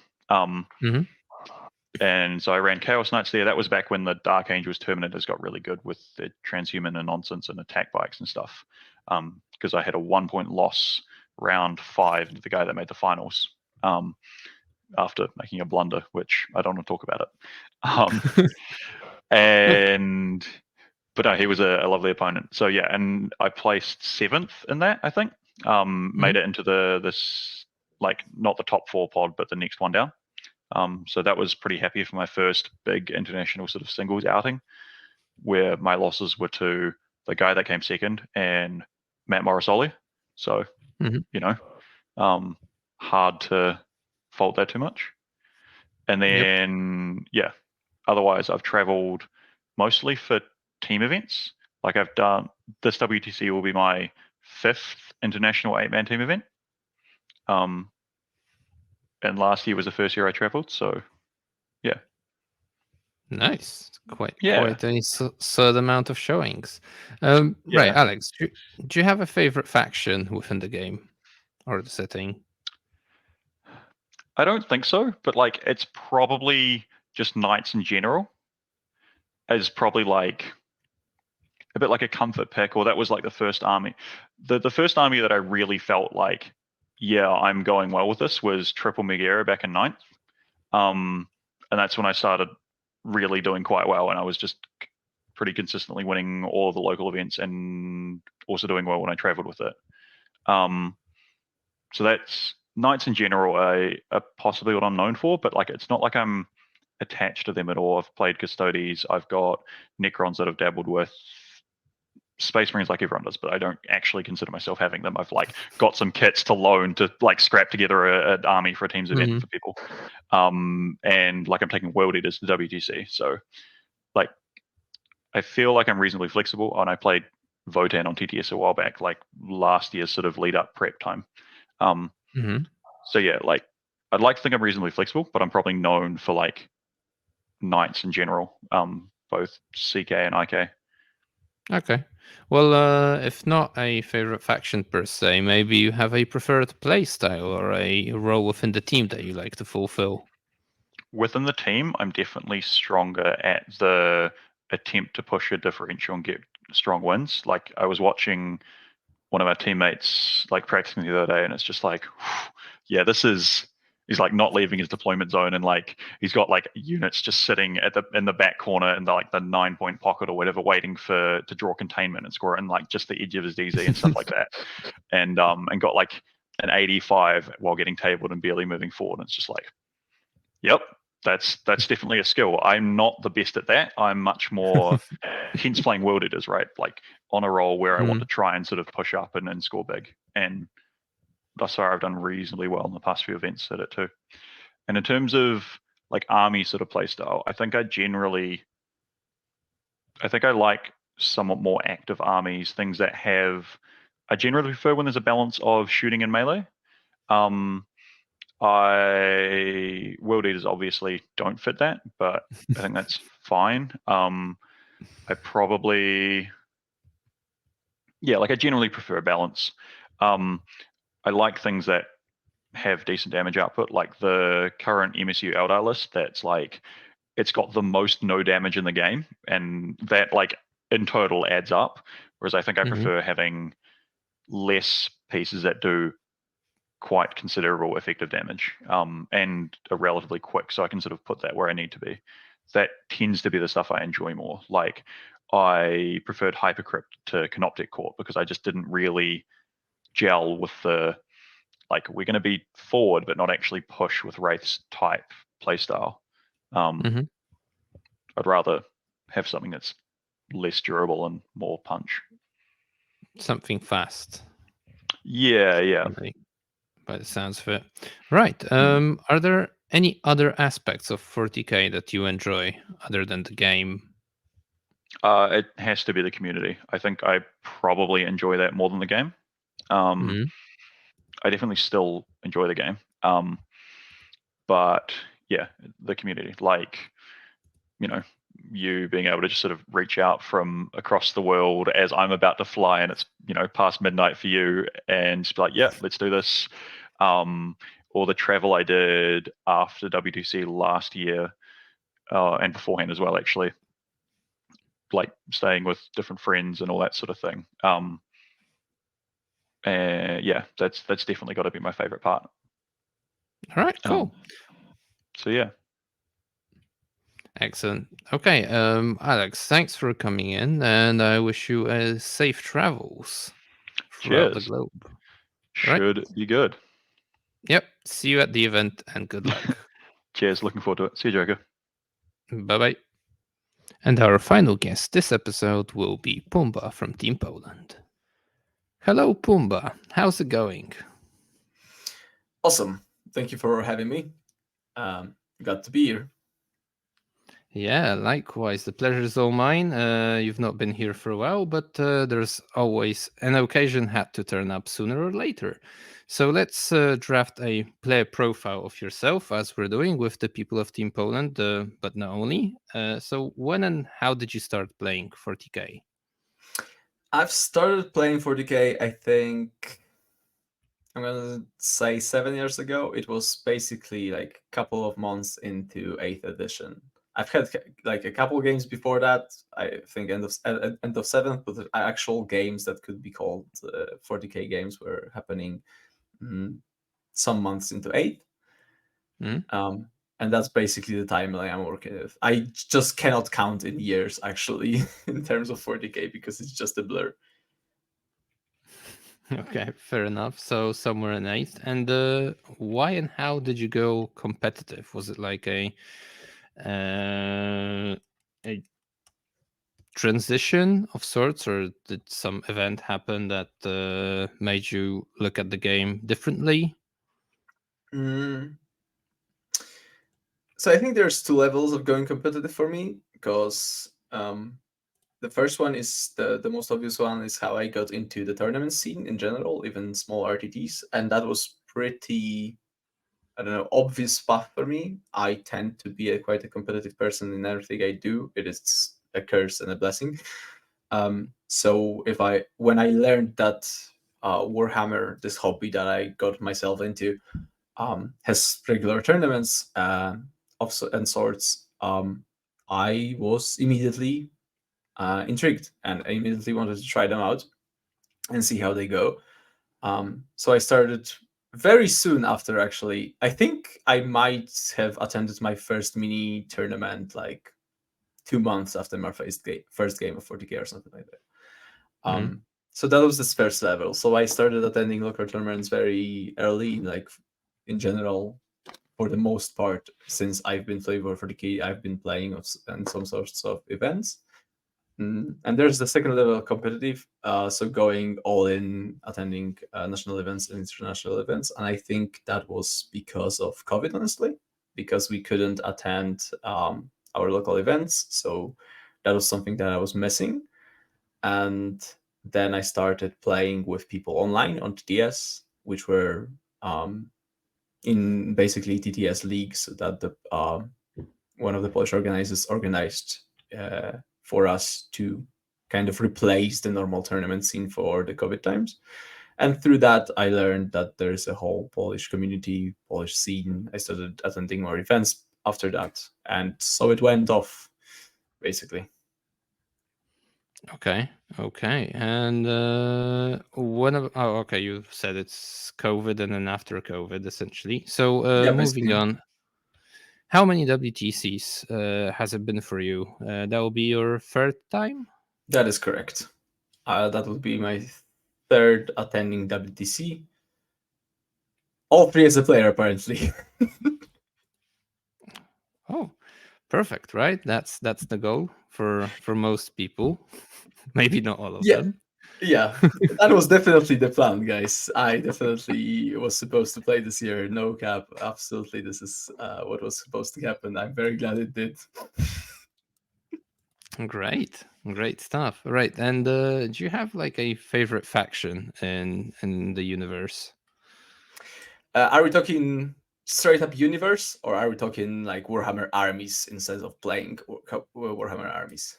And so I ran Chaos Knights there. That was back when the Dark Angels Terminators got really good with the transhuman and nonsense and attack bikes and stuff. Because I had a 1-point loss round 5 to the guy that made the finals. After making a blunder, which I don't want to talk about it. But no, he was a lovely opponent. So yeah, and I placed 7th in that, I think. Made it into this, like, not the top 4 pod, but the next one down. So that was pretty happy for my first big international sort of singles outing, where my losses were to the guy that came second and Matt Morrisoli. So, hard to fault that too much. And then, otherwise I've traveled mostly for team events. Like I've done, this WTC will be my 5th international 8-man team event. And last year was the first year I traveled, so yeah. Nice. Quite a certain amount of showings. Right, Alex, do you have a favorite faction within the game or the setting? I don't think so, but like it's probably just Knights in general. Is probably like a bit like a comfort pick, or that was like the first army. The first army that I really felt like, yeah, I'm going well with this was Triple Megara back in 9th. And that's when I started really doing quite well, and I was just pretty consistently winning all of the local events and also doing well when I traveled with it. So that's Knights in general are possibly what I'm known for, but like it's not like I'm attached to them at all. I've played Custodes, I've got Necrons that I've dabbled with, Space Marines like everyone does, but I don't actually consider myself having them. I've like got some kits to loan to like scrap together an army for a team's event for people. And like I'm taking World Eaters to WTC. So like I feel like I'm reasonably flexible, and I played Votan on TTS a while back, like last year's sort of lead up prep time. So yeah, like I'd like to think I'm reasonably flexible, but I'm probably known for like Knights in general, both CK and IK. Okay. Well, if not a favorite faction per se, maybe you have a preferred play style or a role within the team that you like to fulfill. Within the team, I'm definitely stronger at the attempt to push a differential and get strong wins. Like I was watching one of our teammates like practicing the other day, and it's just like, yeah, he's like not leaving his deployment zone, and like he's got like units just sitting in the back corner in the 9-point pocket or whatever, waiting to draw containment and score it in like just the edge of his DZ and stuff like that, and got like an 85 while getting tabled and barely moving forward. And it's just like, yep, that's definitely a skill. I'm not the best at that. I'm much more hence playing World Eaters, right? Like on a roll where I want to try and sort of push up and score big. And thus far I've done reasonably well in the past few events at it too. And in terms of like army sort of play style, I think I like somewhat more active armies, things that I generally prefer when there's a balance of shooting and melee. World Eaters obviously don't fit that, but I think that's fine. I probably, I generally prefer a balance. I like things that have decent damage output, like the current MSU Eldar list. That's like, it's got the most no damage in the game, and that like in total adds up. Whereas I think I prefer having less pieces that do quite considerable effective damage, and are relatively quick, so I can sort of put that where I need to be. That tends to be the stuff I enjoy more. Like I preferred Hypercrypt to Canoptic Court because I just didn't really gel with the like we're going to be forward, but not actually push with Wraith's type playstyle. Mhm. I'd rather have something that's less durable and more punch. Something fast. Yeah. By the sounds of it. Right. Are there any other aspects of 40k that you enjoy other than the game? It has to be the community. I think I probably enjoy that more than the game. Mhm. I definitely still enjoy the game. But yeah, the community, like, you being able to just sort of reach out from across the world as I'm about to fly and it's, past midnight for you and just be like, yeah, let's do this. Or the travel I did after WTC last year and beforehand as well, actually, like staying with different friends and all that sort of thing. Yeah, that's definitely got to be my favorite part. All right, cool. So yeah. Excellent. Okay, Alex, thanks for coming in, and I wish you safe travels throughout the Cheers. globe. Right. Should be good. Yep. See you at the event, and good luck. Cheers. Looking forward to it. See you, Joker. Bye bye. And our final guest this episode will be Pumba from Team Poland. Hello, Pumba. How's it going? Awesome. Thank you for having me. Glad to be here. Yeah, likewise. The pleasure is all mine. You've not been here for a while, but there's always an occasion had to turn up sooner or later. So let's draft a player profile of yourself, as we're doing with the people of Team Poland, but not only. So when and how did you start playing 40k? I've started playing 40k, I think, I'm going to say 7 years ago. It was basically like a couple of months into 8th edition. I've had like a couple games before that. I think end of 7th, but the actual games that could be called 40k games were happening some months into 8th. And that's basically the timeline I'm working with. I just cannot count in years, actually, in terms of 40k, because it's just a blur. Okay, fair enough. So somewhere in 8th. And why and how did you go competitive? Was it like a transition of sorts, or did some event happen that made you look at the game differently? So I think there's 2 levels of going competitive for me, because the first one is the most obvious one, is how I got into the tournament scene in general, even small RTTs, and that was pretty, I don't know, obvious path for me. I tend to be quite a competitive person in everything I do. It is a curse and a blessing. So when I learned that Warhammer, this hobby that I got myself into, has regular tournaments and sorts, I was immediately intrigued, and I immediately wanted to try them out and see how they go. So I started very soon after, actually. I think I might have attended my first mini tournament like 2 months after my first game of 40k or something like that. So that was this first level. So I started attending local tournaments very early, like in general. For the most part, since I've been playing for 40k, I've been playing in some sorts of events. And there's the second level of competitive, so going all in, attending national events and international events. And I think that was because of COVID, honestly, because we couldn't attend our local events. So that was something that I was missing. And then I started playing with people online on TTS, which were in basically TTS leagues that the one of the Polish organizers organized for us to kind of replace the normal tournament scene for the COVID times. And through that, I learned that there's a whole Polish community, Polish scene. I started attending more events after that. And so it went off, basically. Okay. And okay, you said it's COVID and then after COVID, essentially. So moving basically. on, how many WTCs has it been for you? That will be your third time? That is correct. That would be my third attending WTC. All three as a player, apparently. Oh, perfect, right? That's the goal for most people. Maybe not all of Yeah. them. Yeah, that was definitely the plan, guys. I definitely was supposed to play this year. No cap. Absolutely, this is what was supposed to happen. I'm very glad it did. Great stuff. Right, and do you have like a favorite faction in the universe? Are we talking straight up universe, or are we talking like Warhammer armies instead of playing Warhammer armies?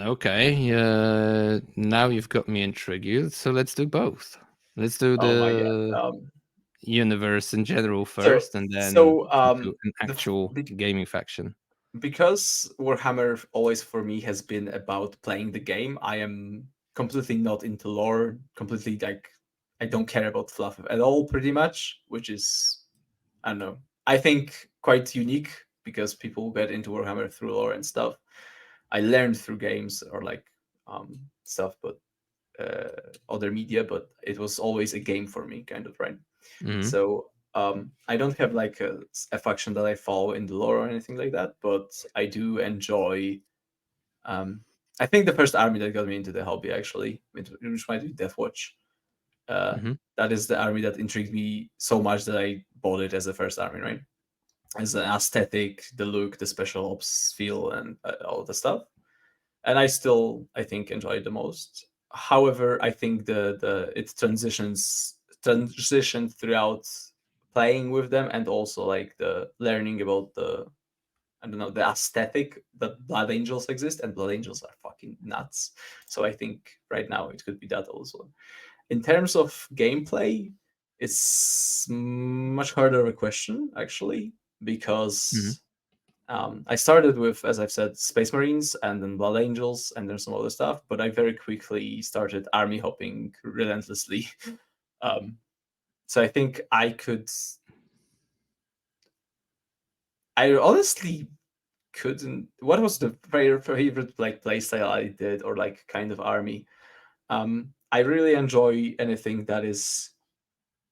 Okay. Now you've got me intrigued. So let's do both. Let's do Oh my the god. universe in general So first, and then so do an the f- actual bec- gaming faction. because Warhammer always for me has been about playing the game. I am completely not into lore. Completely like I don't care about fluff at all, pretty much. Which is I don't know. I think quite unique because people get into Warhammer through lore and stuff. I learned through games or like stuff, but other media. But it was always a game for me, kind of, right? Mhm. So I don't have like a faction that I follow in the lore or anything like that, but I do enjoy. Um, I think the first army that got me into the hobby actually, which might be Deathwatch. Mhm. That is the army that intrigued me so much that I bought it as the first army, right? As an aesthetic, the look, the special ops feel, and all the stuff. And I still, I think, enjoy it the most. However, I think it transitioned throughout playing with them and also like the learning about the I don't know the aesthetic that Blood Angels exist, and Blood Angels are fucking nuts. So I think right now it could be that also. In terms of gameplay, it's much harder of a question actually because I started with, as I've said, Space Marines and then Blood Angels and then some other stuff, but I very quickly started army hopping relentlessly. Um, so I think I honestly couldn't. What was the favorite like playstyle I did or like kind of army? I really enjoy anything that's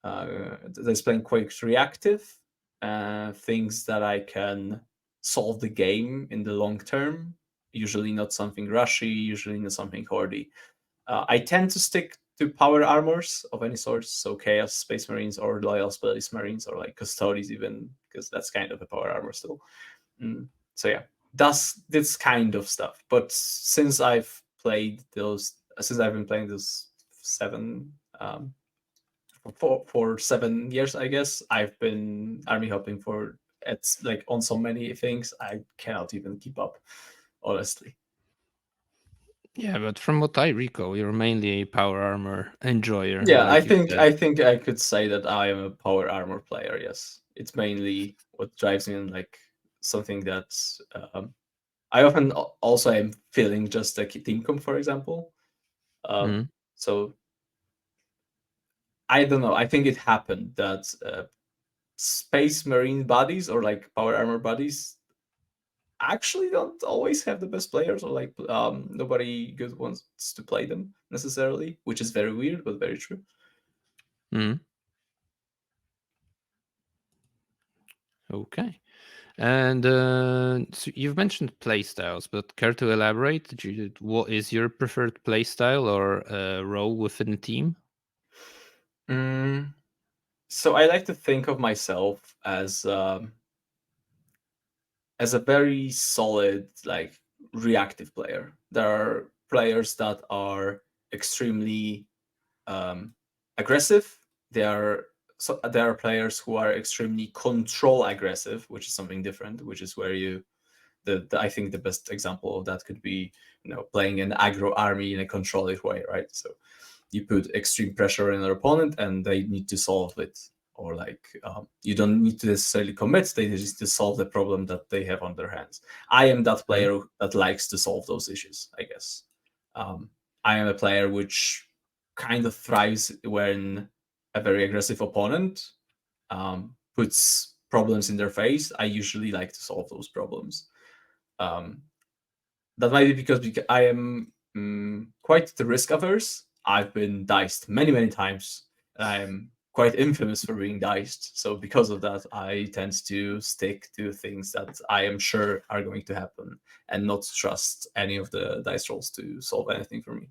playing quite reactive, things that I can solve the game in the long term. Usually not something rushy, usually not something hardy. I tend to stick to power armors of any sort, so Chaos Space Marines or Loyal Space Marines or like Custodes even, because that's kind of a power armor still. So yeah, that's this kind of stuff. But since I've been playing those seven for 7 years, I guess I've been army hopping for it's like on so many things I cannot even keep up, honestly. Yeah, but from what I recall, you're mainly a power armor enjoyer, Yeah, like you said. I think I could say that I am a power armor player. Yes, it's mainly what drives me, and like something that's I often also am feeling just like team comp, for example. Mhm. So I don't know. I think it happened that Space Marine bodies or like power armor bodies actually don't always have the best players, or like nobody good wants to play them necessarily, which is very weird but very true. Mhm. Okay. And so you've mentioned playstyles, but care to elaborate? What is your preferred playstyle or role within the team? Mm, so I like to think of myself as a very solid like reactive player. There are players that are extremely aggressive. There are players who are extremely control aggressive, which is something different. Which is where I think the best example of that could be playing an aggro army in a controlled way, right? So you put extreme pressure on your opponent, and they need to solve it, or like you don't need to necessarily commit. They just to solve the problem that they have on their hands. I am that player that likes to solve those issues, I guess. I am a player which kind of thrives when a very aggressive opponent puts problems in their face. I usually like to solve those problems. Um, that might be because I am quite the risk averse. I've been diced many, many times. I'm quite infamous for being diced. So because of that, I tend to stick to things that I am sure are going to happen and not trust any of the dice rolls to solve anything for me.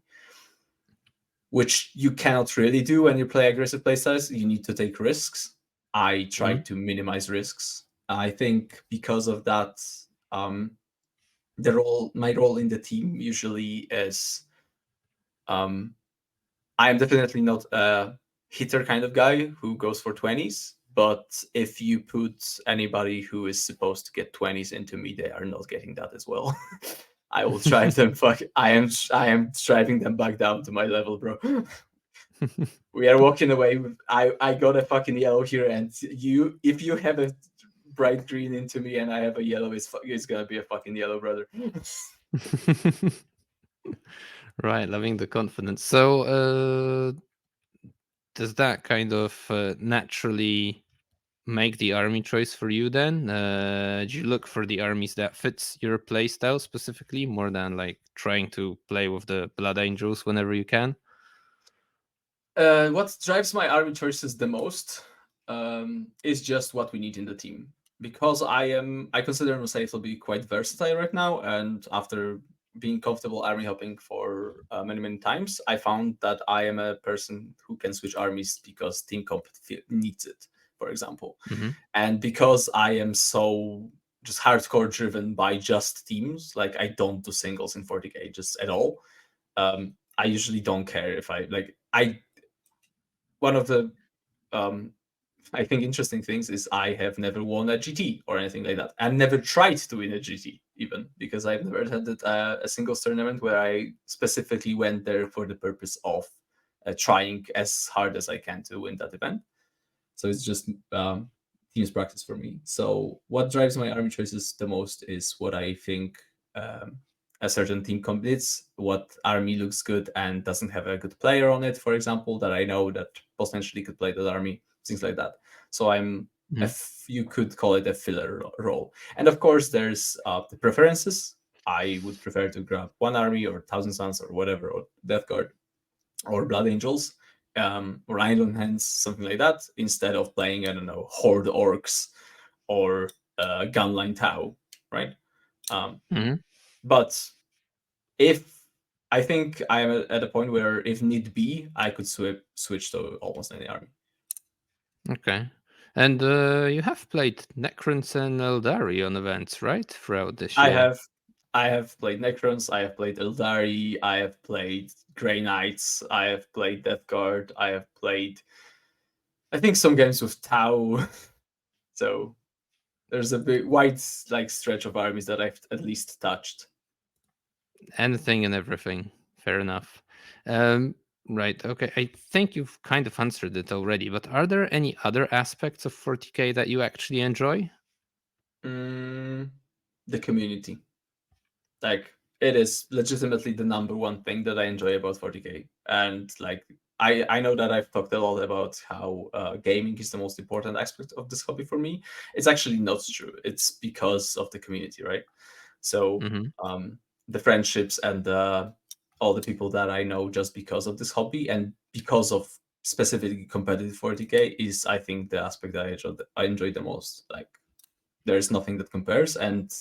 Which you cannot really do when you play aggressive playstyles. You need to take risks. I try to minimize risks. I think because of that, my role in the team usually is I am definitely not a hitter kind of guy who goes for 20s, but if you put anybody who is supposed to get 20s into me, they are not getting that as well. I will drive them I am driving them back down to my level, bro. We are walking away with I got a fucking yellow here, and if you have a bright green into me and I have a yellow, it's gonna be a fucking yellow, brother. Right, loving the confidence. So, does that kind of naturally make the army choice for you then? Do you look for the armies that fits your playstyle specifically more than like trying to play with the Blood Angels whenever you can? What drives my army choices the most is just what we need in the team. Because I consider myself to be quite versatile right now, and after being comfortable army hopping for many times, I found that I am a person who can switch armies because team comp needs it, for example. And because I am so just hardcore driven by just teams, like I don't do singles in 40k just at all. I usually don't care if one of the I think interesting things is I have never won a GT or anything like that, and never tried to win a GT even, because I've never attended a singles tournament where I specifically went there for the purpose of trying as hard as I can to win that event. So it's just teams practice for me. So what drives my army choices the most is what I think a certain team commits, what army looks good and doesn't have a good player on it, for example, that I know that potentially could play that army, things like that. So you could call it a filler role. And of course, there's the preferences. I would prefer to grab one army or Thousand Suns or whatever, or Death Guard or Blood Angels, or Island Hands, something like that, instead of playing, I don't know, Horde Orcs or Gunline Tau, right? But if I think I am at a point where, if need be, I could switch to almost any army. Okay. And you have played Necrons and Eldari on events, right? Throughout this year. I have played Necrons, I have played Eldari, I have played Grey Knights, I have played Death Guard, I have played, I think, some games with Tau. So there's a big wide stretch of armies that I've at least touched. Anything and everything. Fair enough. Right. Okay. I think you've kind of answered it already, but are there any other aspects of 40k that you actually enjoy? The community. Like, it is legitimately the number one thing that I enjoy about 40k. And like, I know that I've talked a lot about how gaming is the most important aspect of this hobby for me. It's actually not true. It's because of the community, right? So the friendships and all the people that I know just because of this hobby and because of specifically competitive 40k is, I think, the aspect that I enjoy the most. Like, there's nothing that compares, and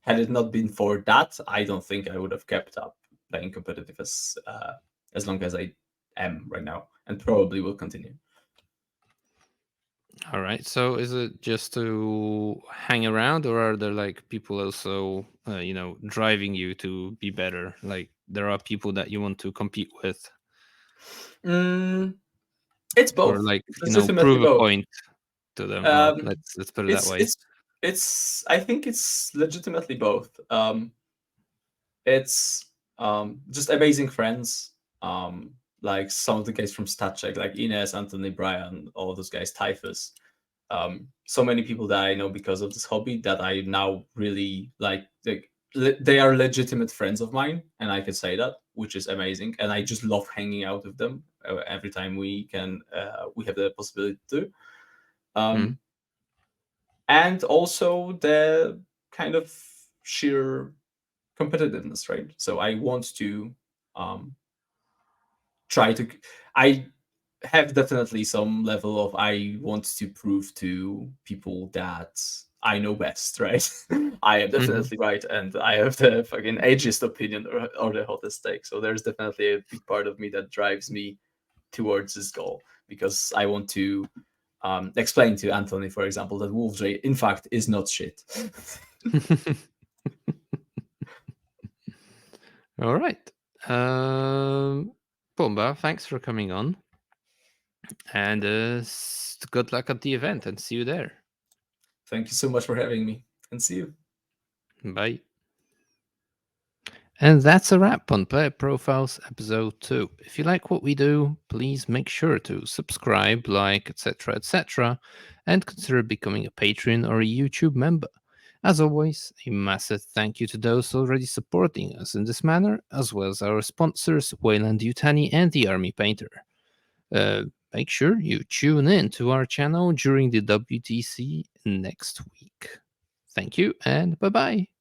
had it not been for that, I don't think I would have kept up playing competitive as long as I am right now, and probably will continue. All right. So is it just to hang around, or are there like people also, driving you to be better? Like there are people that you want to compete with, It's both. or like Legitimately prove a both. point to them. Well, Um, let's put it that way. it's. I think it's legitimately both. It's just amazing friends. Like some of the guys from StatCheck, like Ines, Anthony, Brian, all those guys, Typhus. So many people that I know because of this hobby that I now really like. They are legitimate friends of mine, and I can say that, which is amazing. And I just love hanging out with them every time we can. We have the possibility to. And also the kind of sheer competitiveness, right? So I want to try to. I have definitely some level of I want to prove to people that I know best, right? I am definitely right, and I have the fucking edgiest opinion or the hottest take. So there's definitely a big part of me that drives me towards this goal because I want to explain to Anthony, for example, that Wolf J in fact is not shit. All right. Pumba, thanks for coming on. And good luck at the event and see you there. Thank you so much for having me, and see you. Bye. And that's a wrap on Player Profiles Episode 2. If you like what we do, please make sure to subscribe, like, etc., and consider becoming a Patreon or a YouTube member. As always, a massive thank you to those already supporting us in this manner, as well as our sponsors, Weyland-Yutani and the Army Painter. Make sure you tune in to our channel during the WTC next week. Thank you, and bye-bye.